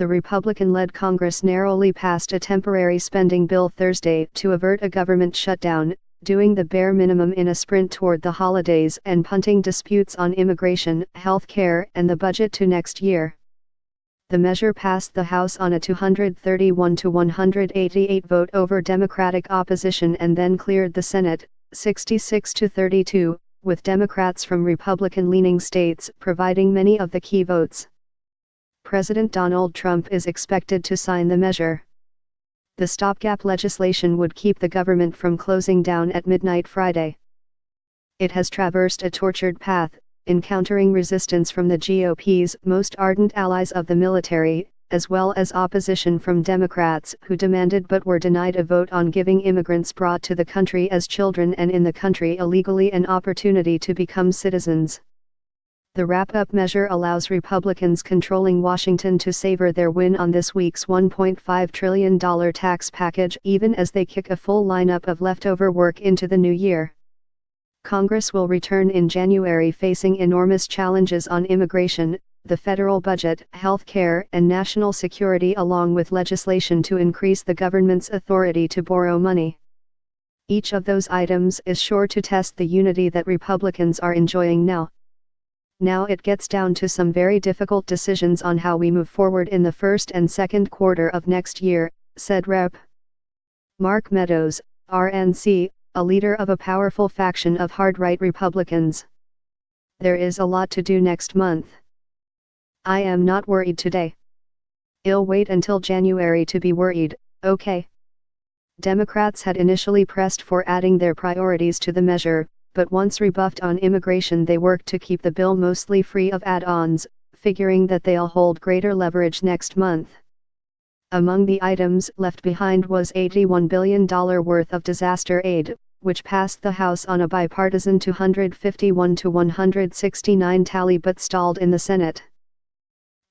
the Republican-led Congress narrowly passed a temporary spending bill Thursday to avert a government shutdown, doing the bare minimum in a sprint toward the holidays and punting disputes on immigration, health care, and the budget to next year. The measure passed the House on a 231 to 188 vote over Democratic opposition and then cleared the Senate, 66 to 32, with Democrats from Republican-leaning states providing many of the key votes. President Donald Trump is expected to sign the measure. The stopgap legislation would keep the government from closing down at midnight Friday. It has traversed a tortured path, encountering resistance from the GOP's most ardent allies of the military, as well as opposition from Democrats who demanded but were denied a vote on giving immigrants brought to the country as children and in the country illegally an opportunity to become citizens. The wrap-up measure allows Republicans controlling Washington to savor their win on this week's $1.5 trillion tax package even as they kick a full lineup of leftover work into the new year. Congress will return in January facing enormous challenges on immigration, the federal budget, health care, and national security, along with legislation to increase the government's authority to borrow money. Each of those items is sure to test the unity that Republicans are enjoying now. Now it gets down to some very difficult decisions on how we move forward in the first and second quarter of next year, said Rep. Mark Meadows, RNC, a leader of a powerful faction of hard-right Republicans. There is a lot to do next month. I am not worried today. I'll wait until January to be worried, okay? Democrats had initially pressed for adding their priorities to the measure, but once rebuffed on immigration they worked to keep the bill mostly free of add-ons, figuring that they'll hold greater leverage next month. Among the items left behind was $81 billion worth of disaster aid, which passed the House on a bipartisan 251 to 169 tally but stalled in the Senate.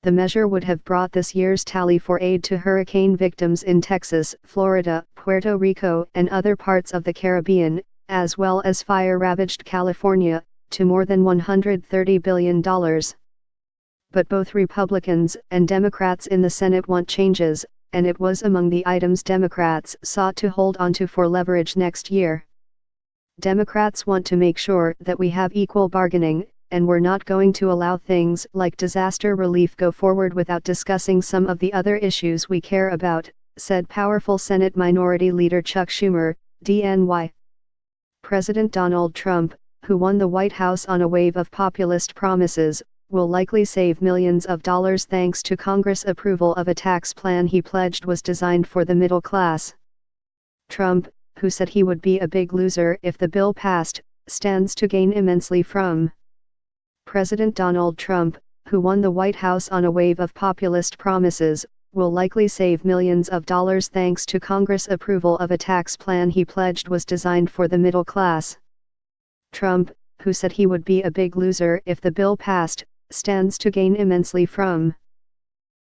The measure would have brought this year's tally for aid to hurricane victims in Texas, Florida, Puerto Rico, and other parts of the Caribbean, as well as fire-ravaged California, to more than $130 billion. But both Republicans and Democrats in the Senate want changes, and it was among the items Democrats sought to hold onto for leverage next year. Democrats want to make sure that we have equal bargaining, and we're not going to allow things like disaster relief go forward without discussing some of the other issues we care about, said powerful Senate Minority Leader Chuck Schumer, DNY. President Donald Trump, who won the White House on a wave of populist promises, will likely save millions of dollars thanks to Congress' approval of a tax plan he pledged was designed for the middle class. Trump, who said he would be a big loser if the bill passed, stands to gain immensely from. President Donald Trump, who won the White House on a wave of populist promises, will likely save millions of dollars thanks to Congress' approval of a tax plan he pledged was designed for the middle class. Trump, who said he would be a big loser if the bill passed, stands to gain immensely from.